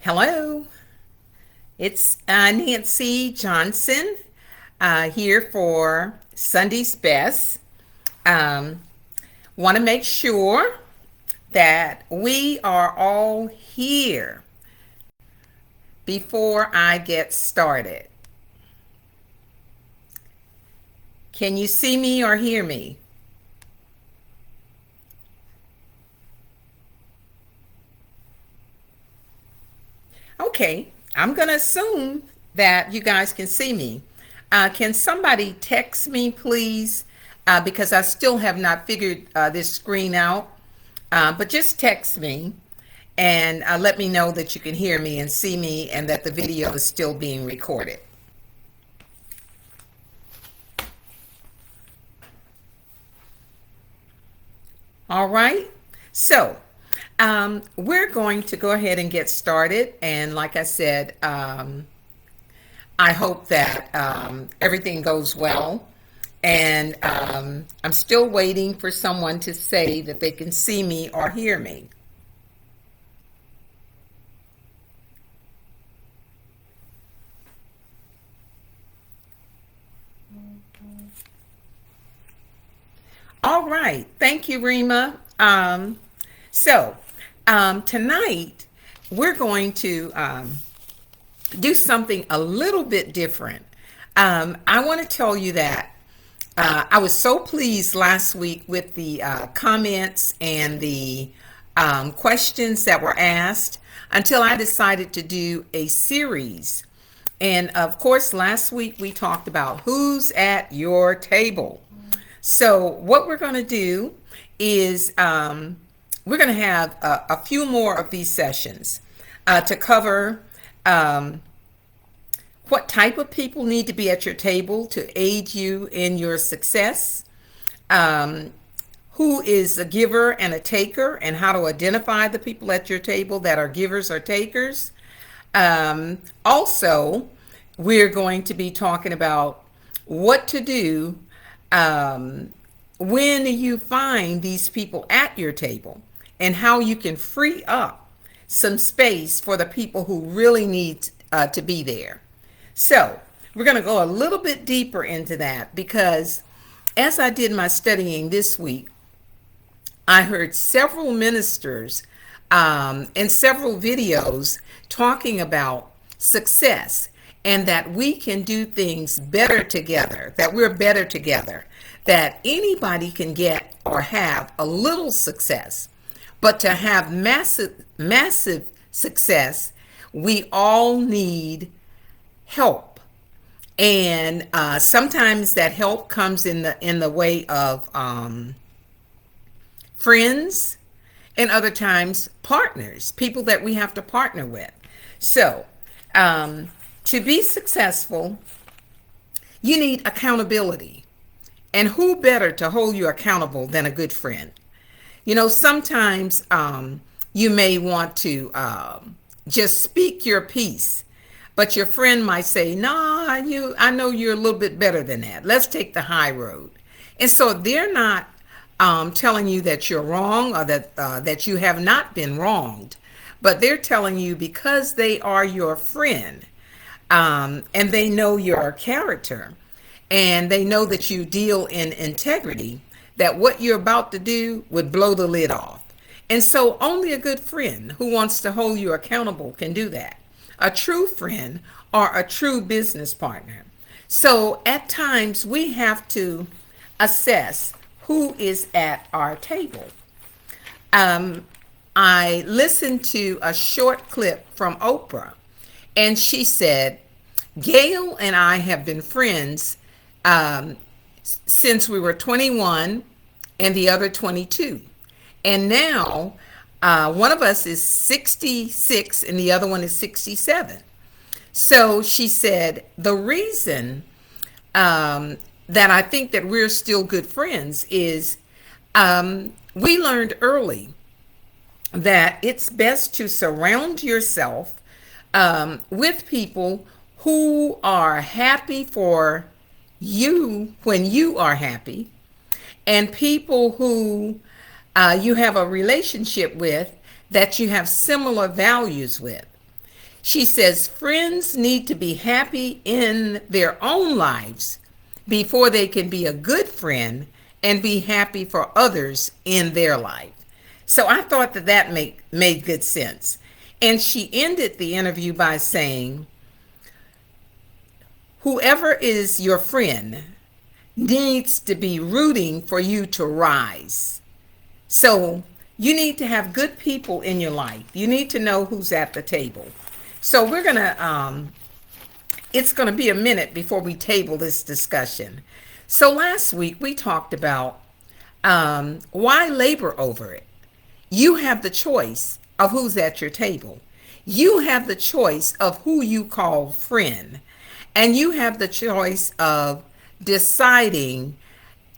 Hello, it's Nancy Johnson here for Sunday's Best. Um, Want to make sure that we are all here before I get started. Can you see me or hear me? Okay, I'm going to assume that you guys can see me. Can somebody text me, please? Because I still have not figured this screen out. But just text me and let me know that you can hear me and see me and that the video is still being recorded. All right. So we're going to go ahead and get started. And like I said, I hope that everything goes well. And I'm still waiting for someone to say that they can see me or hear me. All right. Thank you, Rima. Tonight we're going to do something a little bit different. I want to tell you that I was so pleased last week with the comments and the questions that were asked until I decided to do a series. And of course, last week we talked about who's at your table. So what we're going to do is we're going to have a few more of these sessions to cover what type of people need to be at your table to aid you in your success, who is a giver and a taker, and how to identify the people at your table that are givers or takers. Also, we're going to be talking about what to do when you find these people at your table and how you can free up some space for the people who really need to be there. So we're going to go a little bit deeper into that because as I did my studying this week, I heard several ministers and several videos talking about success and that we can do things better together, that we're better together, that anybody can get or have a little success. But to have massive success, we all need help. And sometimes that help comes in the way of friends, and other times partners, people that we have to partner with. So to be successful, you need accountability. And who better to hold you accountable than a good friend? You know, sometimes you may want to just speak your piece, but your friend might say, "Nah, I know you're a little bit better than that. Let's take the high road." And so they're not telling you that you're wrong or that you have not been wronged, but they're telling you because they are your friend and they know your character and they know that you deal in integrity, that what you're about to do would blow the lid off. And so only a good friend who wants to hold you accountable can do that. A true friend or a true business partner. So at times we have to assess who is at our table. I listened to a short clip from Oprah, and she said, Gail and I have been friends since we were 21 and the other 22. And now one of us is 66 and the other one is 67. So she said, the reason that I think that we're still good friends is we learned early that it's best to surround yourself with people who are happy for you when you are happy, and people who you have a relationship with that you have similar values with. She says friends need to be happy in their own lives before they can be a good friend and be happy for others in their life. So I thought that made good sense. And she ended the interview by saying, whoever is your friend needs to be rooting for you to rise. So you need to have good people in your life. You need to know who's at the table. So it's going to be a minute before we table this discussion. So last week we talked about why labor over it. You have the choice of who's at your table. You have the choice of who you call friend. And you have the choice of deciding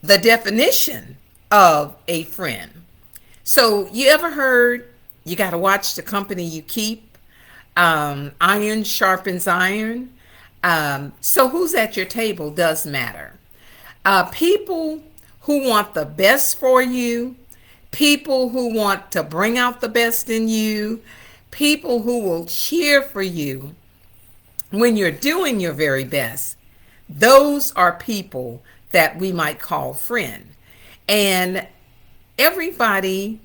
the definition of a friend. So you ever heard you got to watch the company you keep? Iron sharpens iron. So who's at your table does matter. People who want the best for you, people who want to bring out the best in you, people who will cheer for you when you're doing your very best, those are people that we might call friend. And everybody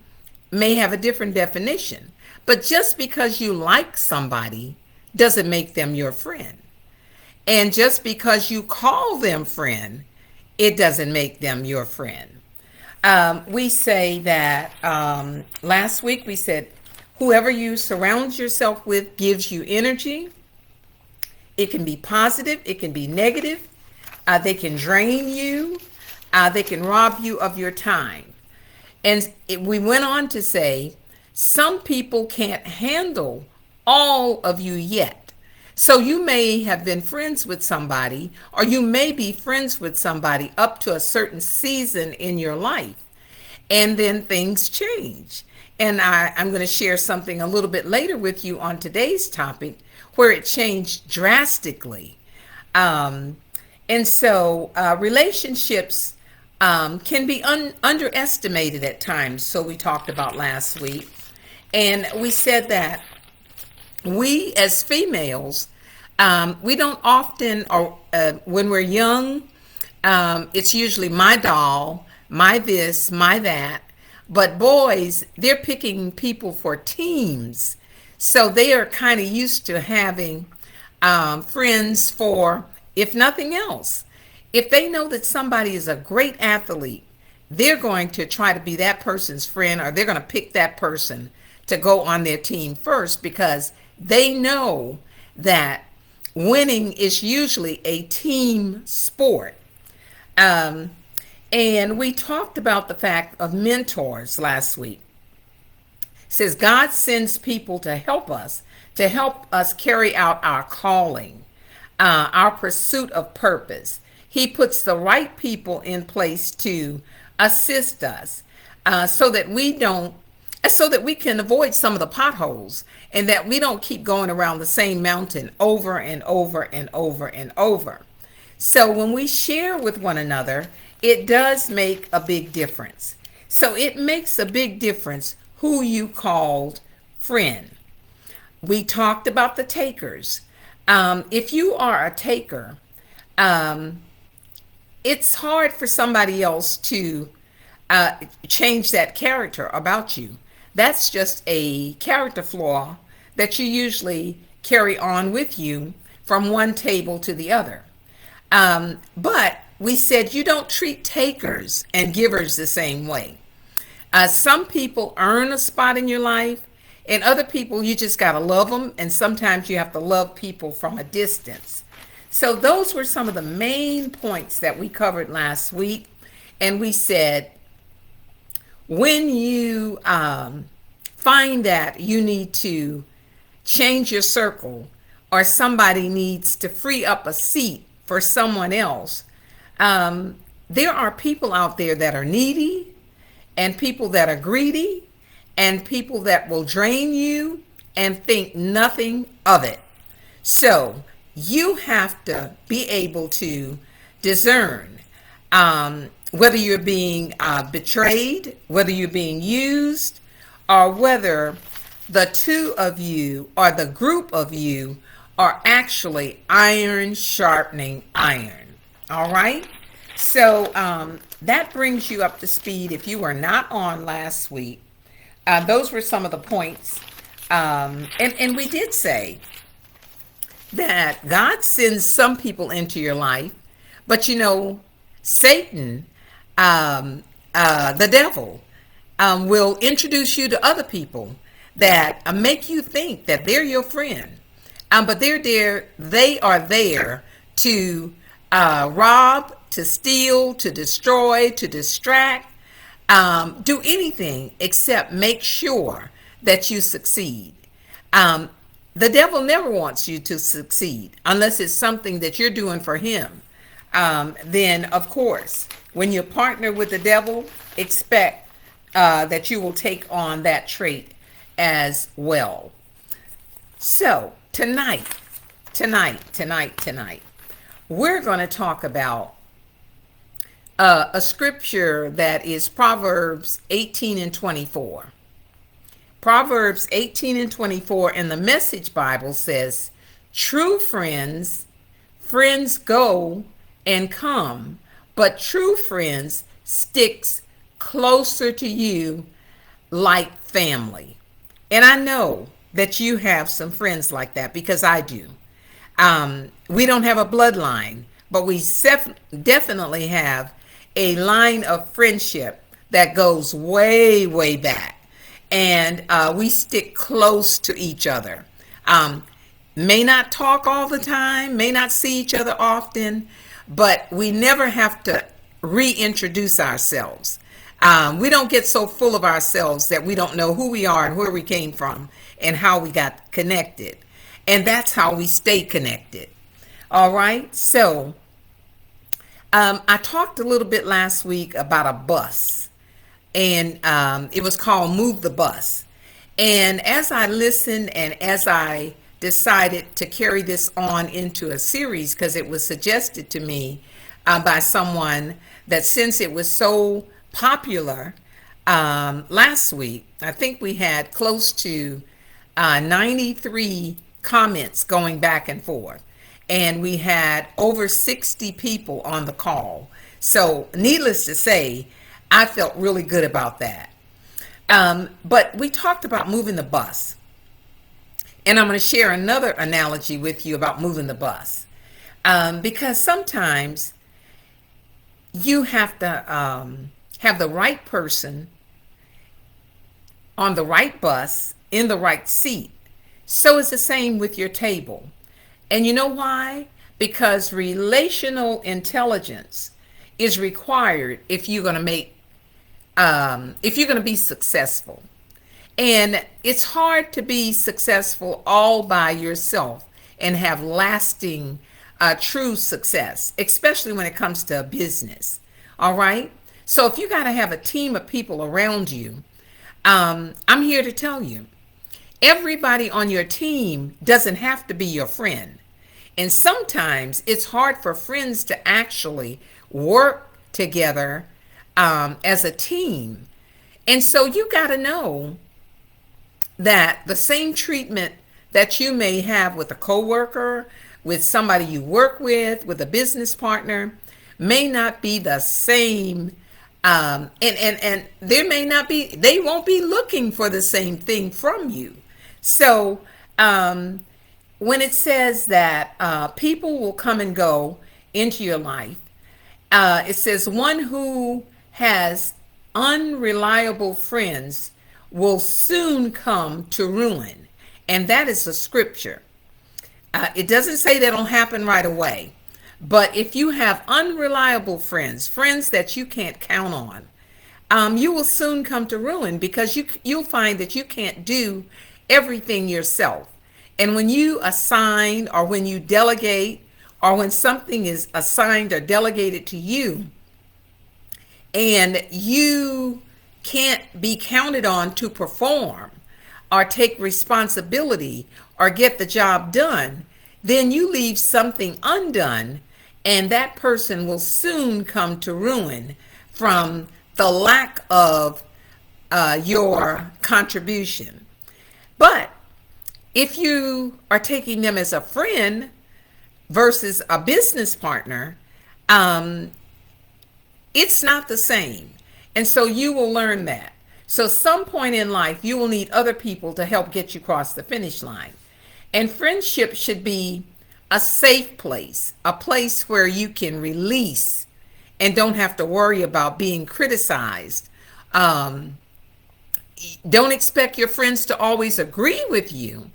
may have a different definition, but just because you like somebody doesn't make them your friend. And just because you call them friend, it doesn't make them your friend. We say that last week we said, whoever you surround yourself with gives you energy. It can be positive, it can be negative. They can drain you. They can rob you of your time. And we went on to say, some people can't handle all of you yet. So you may have been friends with somebody, or you may be friends with somebody up to a certain season in your life. And then things change. And I'm going to share something a little bit later with you on today's topic where it changed drastically. And so relationships can be underestimated at times. So we talked about last week. And we said that we as females, we don't often, or when we're young, it's usually my doll, my this, my that. But boys, they're picking people for teams. So they are kind of used to having friends for, if nothing else, if they know that somebody is a great athlete, they're going to try to be that person's friend, or they're going to pick that person to go on their team first, because they know that winning is usually a team sport. And we talked about the fact of mentors last week. It says God sends people to help us carry out our calling, our pursuit of purpose. He puts the right people in place to assist us, so that we can avoid some of the potholes, and that we don't keep going around the same mountain over and over and over and over. So when we share with one another, it does make a big difference. So it makes a big difference who you called friend. We talked about the takers. If you are a taker, it's hard for somebody else to change that character about you. That's just a character flaw that you usually carry on with you from one table to the other. But we said you don't treat takers and givers the same way. Some people earn a spot in your life, and other people, you just got to love them. And sometimes you have to love people from a distance. So those were some of the main points that we covered last week. And we said, when you find that you need to change your circle, or somebody needs to free up a seat for someone else, there are people out there that are needy, and people that are greedy, and people that will drain you and think nothing of it. So you have to be able to discern whether you're being betrayed, whether you're being used, or whether the two of you or the group of you are actually iron sharpening iron. All right. So that brings you up to speed. If you were not on last week, those were some of the points. And we did say that God sends some people into your life, but Satan, the devil, will introduce you to other people that make you think that they're your friend. But they're there, they are there to rob, to steal, to destroy, to distract, do anything except make sure that you succeed. The devil never wants you to succeed unless it's something that you're doing for him. Then, of course, when you partner with the devil, expect that you will take on that trait as well. So, tonight, we're going to talk about a scripture that is Proverbs 18 and 24. Proverbs 18 and 24 in the Message Bible says, true friends go and come, but true friends sticks closer to you like family. And I know that you have some friends like that because I do. We don't have a bloodline, but we definitely have a line of friendship that goes way, way back. And we stick close to each other. May not talk all the time, may not see each other often, but we never have to reintroduce ourselves. We don't get so full of ourselves that we don't know who we are and where we came from and how we got connected. And that's how we stay connected. All right. So I talked a little bit last week about a bus, and it was called Move the Bus. And as I listened and as I decided to carry this on into a series, because it was suggested to me by someone that since it was so popular last week, I think we had close to 93 comments going back and forth. And we had over 60 people on the call. So needless to say, I felt really good about that. But we talked about moving the bus. And I'm going to share another analogy with you about moving the bus. Because sometimes you have to have the right person on the right bus in the right seat. So it's the same with your table. And you know why? Because relational intelligence is required if you're going to be successful. And it's hard to be successful all by yourself and have lasting, true success, especially when it comes to business. All right. So if you got to have a team of people around you, I'm here to tell you, everybody on your team doesn't have to be your friend. And sometimes it's hard for friends to actually work together as a team. And so you got to know that the same treatment that you may have with a coworker, with somebody you work with a business partner, may not be the same. And there may not be, they won't be looking for the same thing from you. So when it says that people will come and go into your life, it says one who has unreliable friends will soon come to ruin. And that is the scripture. It doesn't say that'll happen right away. But if you have unreliable friends that you can't count on, you will soon come to ruin because you'll find that you can't do everything yourself. And when you assign or when you delegate or when something is assigned or delegated to you and you can't be counted on to perform or take responsibility or get the job done, then you leave something undone, and that person will soon come to ruin from the lack of your contribution. But if you are taking them as a friend versus a business partner, um, it's not the same. And so you will learn that. So some point in life, you will need other people to help get you across the finish line. And friendship should be a safe place, a place where you can release and don't have to worry about being criticized. Um, don't expect your friends to always agree with you,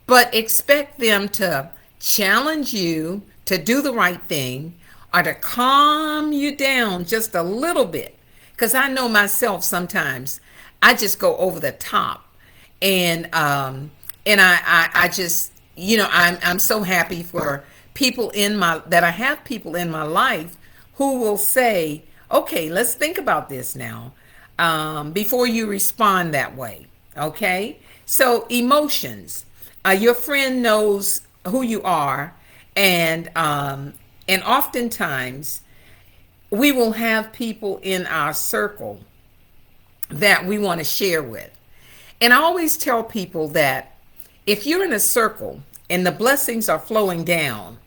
but expect them to challenge you to do the right thing or to calm you down just a little bit. Because I know myself sometimes I just go over the top, and I just, I'm so happy for people in my that I have people in my life who will say, okay, let's think about this now, before you respond that way. Okay, so emotions. Your friend knows who you are, and oftentimes we will have people in our circle that we want to share with. And I always tell people that if you're in a circle and the blessings are flowing down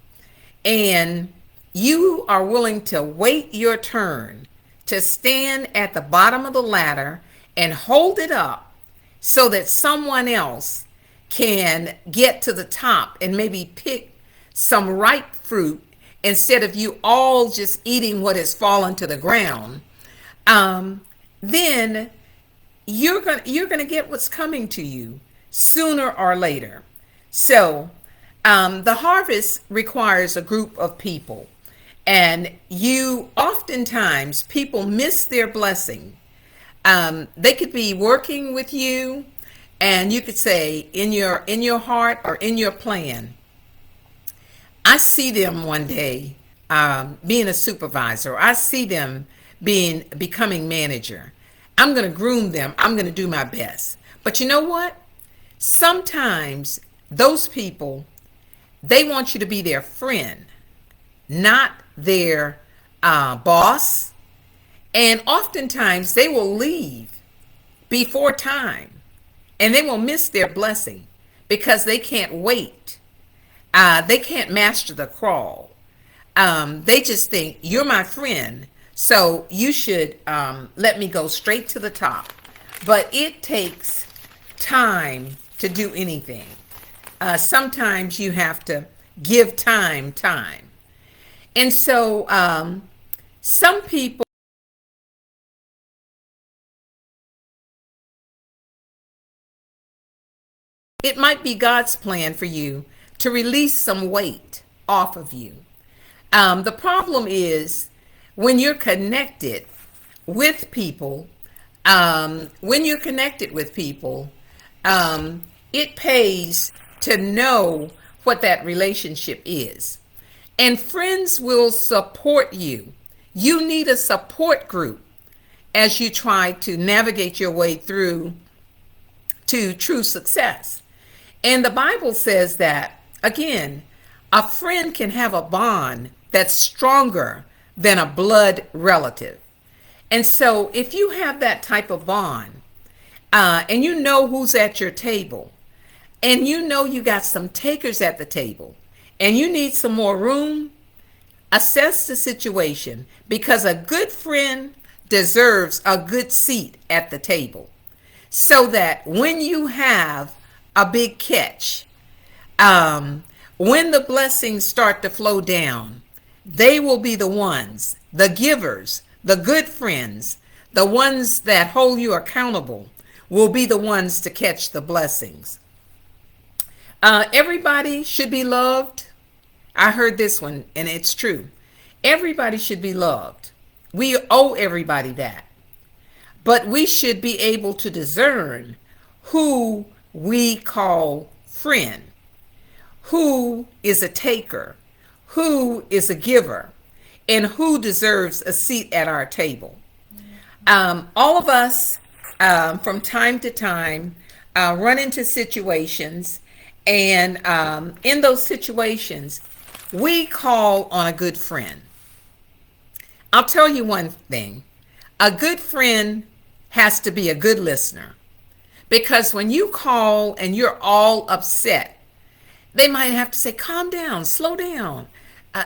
and you are willing to wait your turn to stand at the bottom of the ladder and hold it up so that someone else can get to the top and maybe pick some ripe fruit instead of you all just eating what has fallen to the ground, then you're gonna get what's coming to you sooner or later. So the harvest requires a group of people, and you oftentimes people miss their blessing. They could be working with you, and you could say in your heart or in your plan, I see them one day being a supervisor. I see them becoming manager. I'm going to groom them. I'm going to do my best. But you know what? Sometimes those people, they want you to be their friend, not their boss. And oftentimes they will leave before time and they will miss their blessing because they can't wait. They can't master the crawl. They just think you're my friend, so you should let me go straight to the top. But it takes time to do anything. Sometimes you have to give time. And so some people, it might be God's plan for you to release some weight off of you. The problem is when you're connected with people, when you're connected with people, it pays to know what that relationship is. And friends will support you. You need a support group as you try to navigate your way through to true success. And the Bible says that, again, a friend can have a bond that's stronger than a blood relative. And so if you have that type of bond, and you know who's at your table, and you know you got some takers at the table, and you need some more room, assess the situation, because a good friend deserves a good seat at the table. So that when you have a big catch, when the blessings start to flow down, they will be the ones, the givers, the good friends, the ones that hold you accountable, will be the ones to catch the blessings. Everybody should be loved. I heard this one, and it's true. Everybody should be loved. We owe everybody that. But we should be able to discern who we call friend, who is a taker, who is a giver, and who deserves a seat at our table. All of us, from time to time, run into situations, and in those situations, we call on a good friend. I'll tell you one thing. A good friend has to be a good listener, Because when you call and you're all upset, they might have to say, calm down, slow down.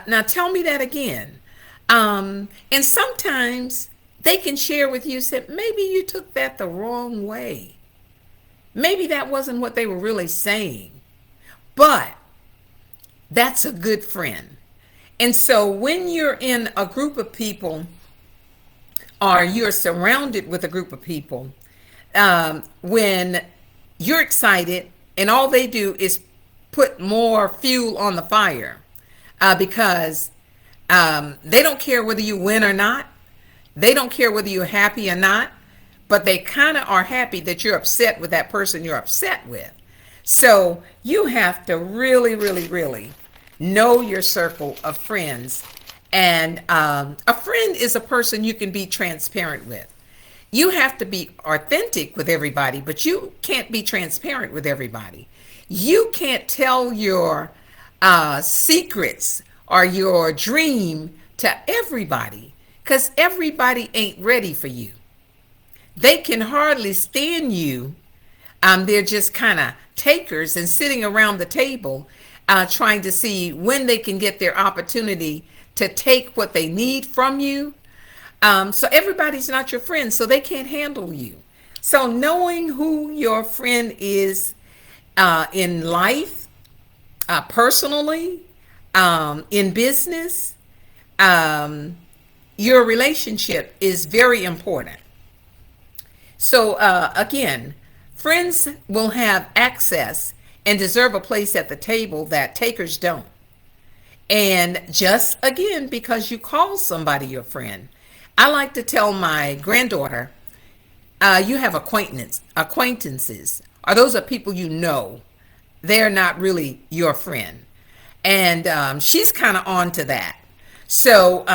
Now tell me that again. And sometimes they can share with you, say, maybe you took that the wrong way. Maybe that wasn't what they were really saying. But that's a good friend. And so when you're in a group of people or you're surrounded with a group of people, when you're excited and all they do is put more fuel on the fire, because they don't care whether you win or not. They don't care whether you're happy or not, but they kind of are happy that you're upset with that person you're upset with. So you have to really, really, really know your circle of friends. And a friend is a person you can be transparent with. You have to be authentic with everybody, but you can't be transparent with everybody. You can't tell your secrets or your dream to everybody, because everybody ain't ready for you. They can hardly stand you. They're just kind of takers and sitting around the table trying to see when they can get their opportunity to take what they need from you. So everybody's not your friend, so they can't handle you. So knowing who your friend is in life, personally, in business, your relationship is very important. So again, friends will have access and deserve a place at the table that takers don't. And just again, because you call somebody your friend, I like to tell my granddaughter, you have acquaintances, or those are people you know. They're not really your friend. And she's kind of on to that. So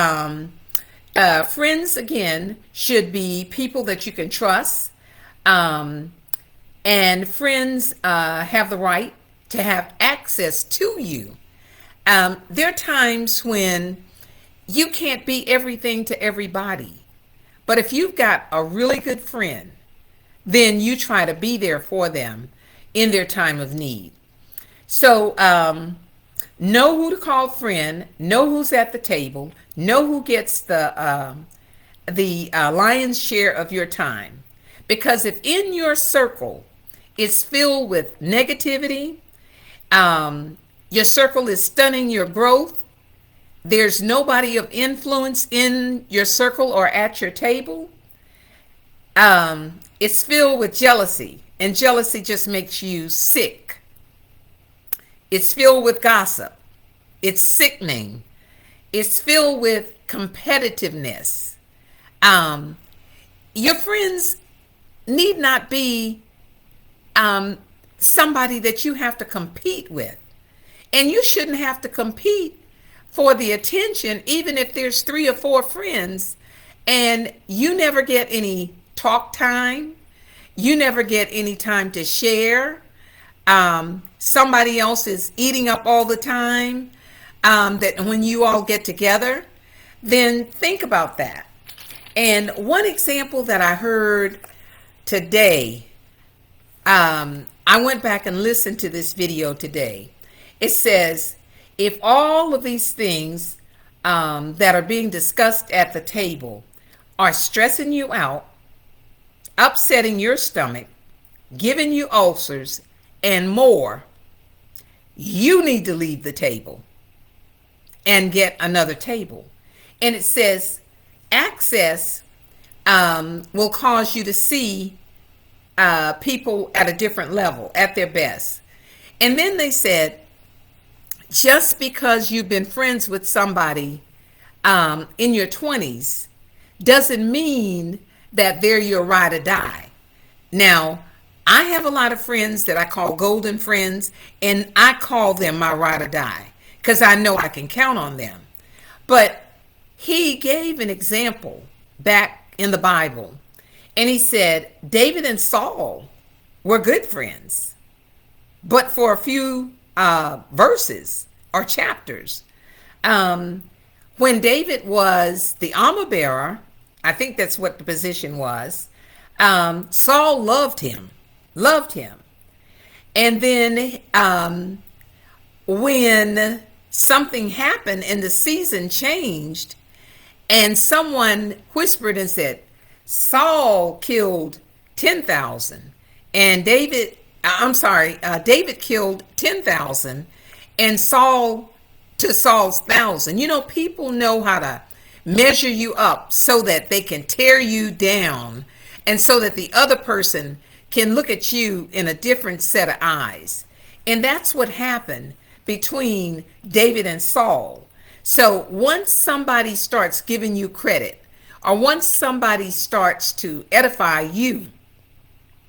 friends, again, should be people that you can trust. And friends have the right to have access to you. There are times when you can't be everything to everybody. But if you've got a really good friend, then you try to be there for them in their time of need. So know who to call friend, know who's at the table, know who gets the lion's share of your time. Because if in your circle it's filled with negativity, your circle is stunning your growth, there's nobody of influence in your circle or at your table, it's filled with jealousy, and jealousy just makes you sick. It's filled with gossip. It's sickening. It's filled with competitiveness. Your friends need not be somebody that you have to compete with. And you shouldn't have to compete for the attention, even if there's 3 or 4 friends and you never get any talk time. You never get any time to share. Somebody else is eating up all the time. That when you all get together, then think about that. And one example that I heard today, I went back and listened to this video today. It says, if all of these things that are being discussed at the table are stressing you out, upsetting your stomach, giving you ulcers, and more, you need to leave the table and get another table. And it says access will cause you to see people at a different level, at their best. And then they said, just because you've been friends with somebody in your 20s doesn't mean that they're your ride or die. Now, I have a lot of friends that I call golden friends, and I call them my ride or die because I know I can count on them. But he gave an example back in the Bible, and he said David and Saul were good friends, but for a few verses or chapters. When David was the armor bearer, I think that's what the position was, Saul loved him. loved him. And then when something happened and the season changed, and someone whispered and said, Saul killed 10,000, and David killed 10,000, and Saul's 1,000. You know, people know how to measure you up so that they can tear you down, and so that the other person can look at you in a different set of eyes. And that's what happened between David and Saul. So once somebody starts giving you credit, or once somebody starts to edify you,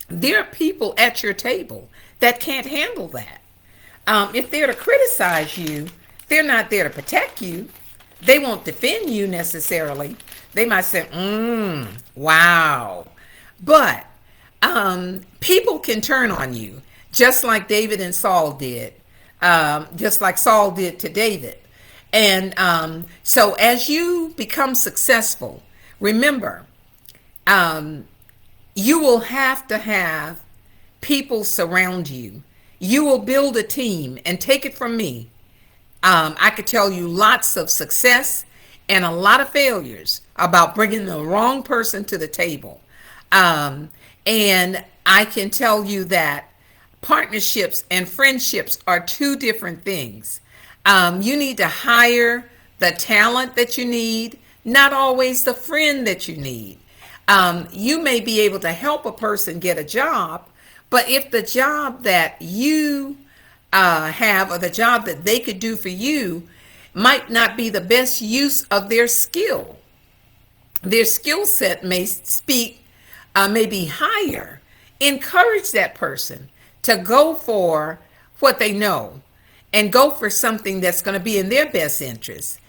there are people at your table that can't handle that. If they're to criticize you, they're not there to protect you. They won't defend you necessarily. They might say, wow. But people can turn on you, just like David and Saul did, just like Saul did to David. And so as you become successful, remember, you will have to have people surround you. You will build a team, and take it from me. I could tell you lots of success and a lot of failures about bringing the wrong person to the table. And I can tell you that partnerships and friendships are two different things. You need to hire the talent that you need, not always the friend that you need. You may be able to help a person get a job, but if the job that you have, or the job that they could do for you, might not be the best use of their skill set may be higher. Encourage that person to go for what they know, and go for something that's going to be in their best interest.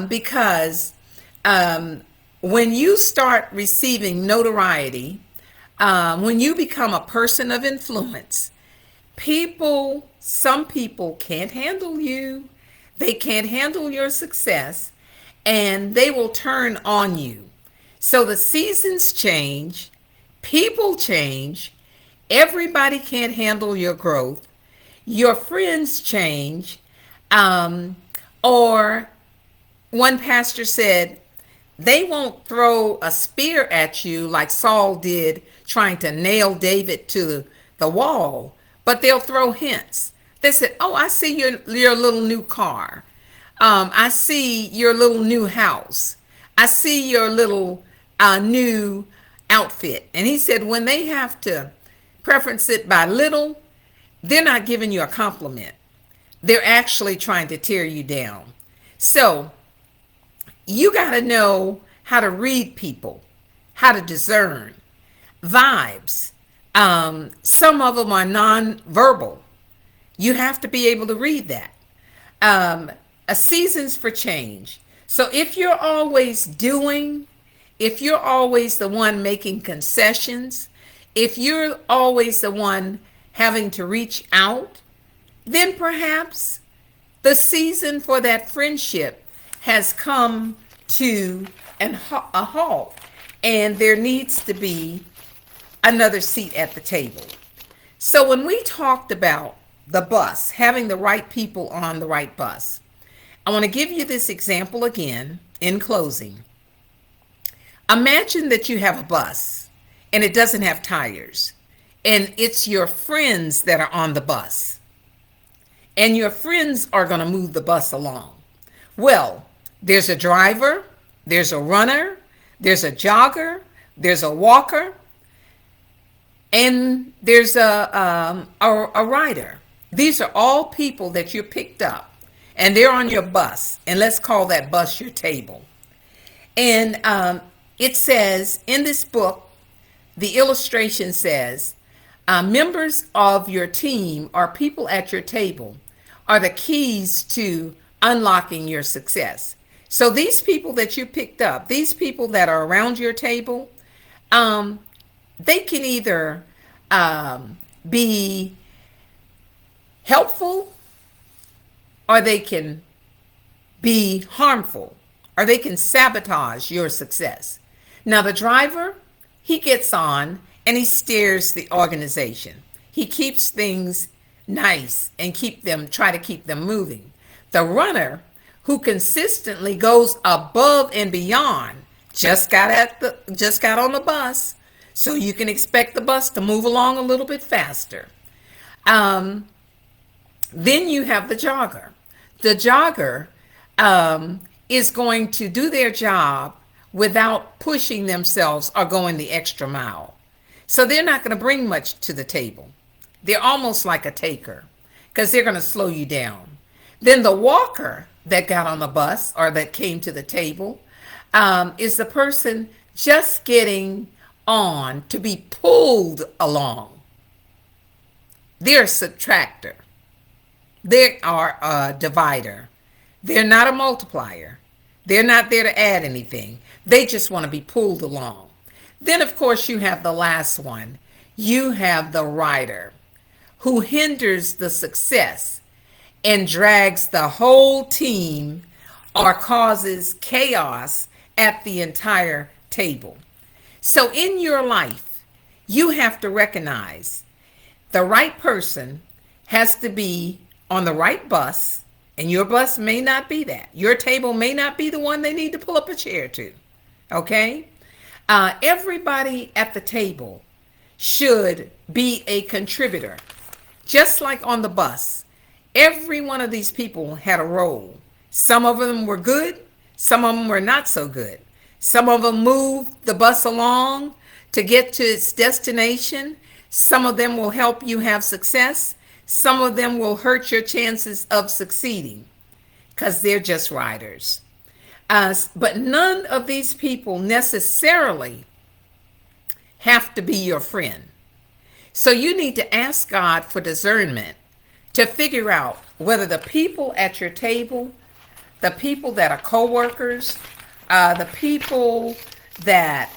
Because when you start receiving notoriety, when you become a person of influence, some people can't handle you. They can't handle your success, and they will turn on you. So the seasons change, people change, everybody can't handle your growth, your friends change, or one pastor said, they won't throw a spear at you like Saul did trying to nail David to the wall, but they'll throw hints. They said, oh, I see your little new car. I see your little new house. I see your little new outfit. And he said, when they have to preference it by little, they're not giving you a compliment. They're actually trying to tear you down. So you got to know how to read people, how to discern vibes. Some of them are non-verbal. You have to be able to read that. A seasons for change. So if you're always the one making concessions, if you're always the one having to reach out, then perhaps the season for that friendship has come to a halt, and there needs to be another seat at the table. So when we talked about the bus, having the right people on the right bus, I want to give you this example again in closing. Imagine that you have a bus and it doesn't have tires, and it's your friends that are on the bus, and your friends are going to move the bus along. Well, there's a driver, there's a runner, there's a jogger, there's a walker, and there's a rider. These are all people that you picked up, and they're on your bus, and let's call that bus your table. And it says in this book, the illustration says, members of your team or people at your table are the keys to unlocking your success. So these people that you picked up, these people that are around your table, they can either be helpful, or they can be harmful, or they can sabotage your success. Now the driver, he gets on and he steers the organization. He keeps things nice and try to keep them moving. The runner who consistently goes above and beyond just got on the bus, so you can expect the bus to move along a little bit faster. Um, then you have the jogger. The jogger is going to do their job without pushing themselves or going the extra mile. So they're not going to bring much to the table. They're almost like a taker because they're going to slow you down. Then the walker that got on the bus or that came to the table is the person just getting on to be pulled along. They're a subtractor. They are a divider. They're not a multiplier. They're not there to add anything. They just want to be pulled along. Then, of course, you have the last one. You have the rider who hinders the success and drags the whole team or causes chaos at the entire table. So in your life, you have to recognize the right person has to be on the right bus, and your bus may not be that. Your table may not be the one they need to pull up a chair to. Okay? Everybody at the table should be a contributor. Just like on the bus, every one of these people had a role. Some of them were good, some of them were not so good. Some of them moved the bus along to get to its destination. Some of them will help you have success. Some of them will hurt your chances of succeeding because they're just riders. But none of these people necessarily have to be your friend. So you need to ask God for discernment to figure out whether the people at your table, the people that are co-workers, the people that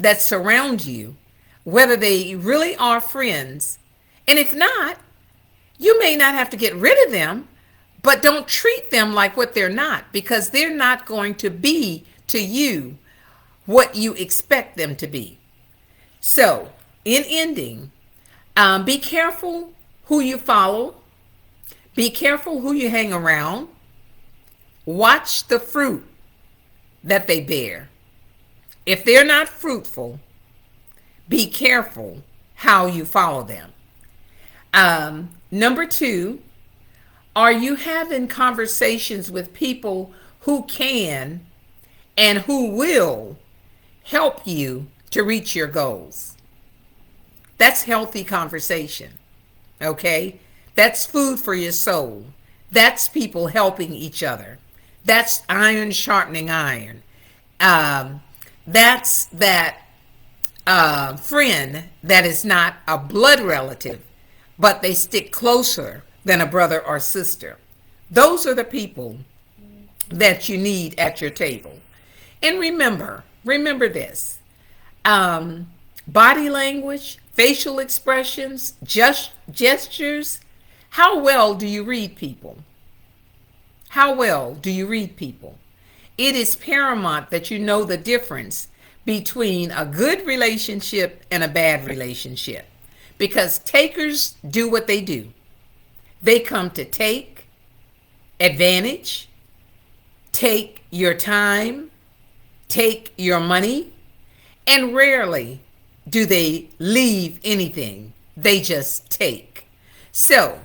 that surround you, whether they really are friends. And if not, you may not have to get rid of them, but don't treat them like what they're not, because they're not going to be to you what you expect them to be. So, in ending, be careful who you follow. Be careful who you hang around. Watch the fruit that they bear. If they're not fruitful, be careful how you follow them. Number 2, are you having conversations with people who can and who will help you to reach your goals? That's healthy conversation, okay? That's food for your soul. That's people helping each other. That's iron sharpening iron. That's that friend that is not a blood relative, but they stick closer than a brother or sister. Those are the people that you need at your table. And remember this. Body language, facial expressions, gestures. How well do you read people? How well do you read people? It is paramount that you know the difference between a good relationship and a bad relationship, because takers do what they do. They come to take advantage, take your time, take your money, and rarely do they leave anything. They just take. So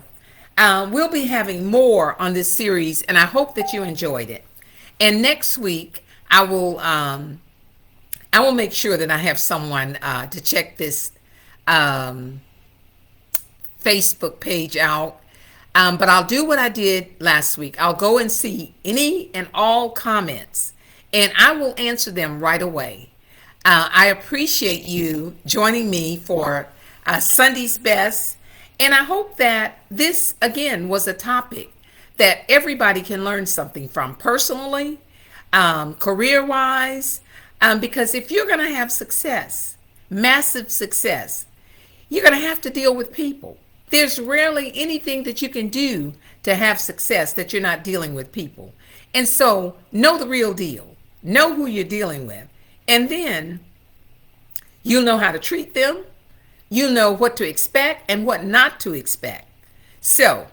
we'll be having more on this series, and I hope that you enjoyed it. And next week, I will make sure that I have someone to check this Facebook page out. But I'll do what I did last week. I'll go and see any and all comments, and I will answer them right away. I appreciate you joining me for Sunday's Best, and I hope that this, again, was a topic that everybody can learn something from personally, career-wise, because if you're going to have success, massive success, you're going to have to deal with people. There's rarely anything that you can do to have success that you're not dealing with people. And so know the real deal. Know who you're dealing with. And then You'll know how to treat them. You'll know what to expect and what not to expect. So,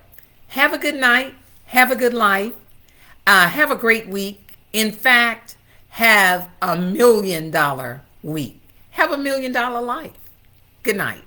have a good night. Have a good life. Have a great week. In fact, have $1 million week. Have $1 million life. Good night.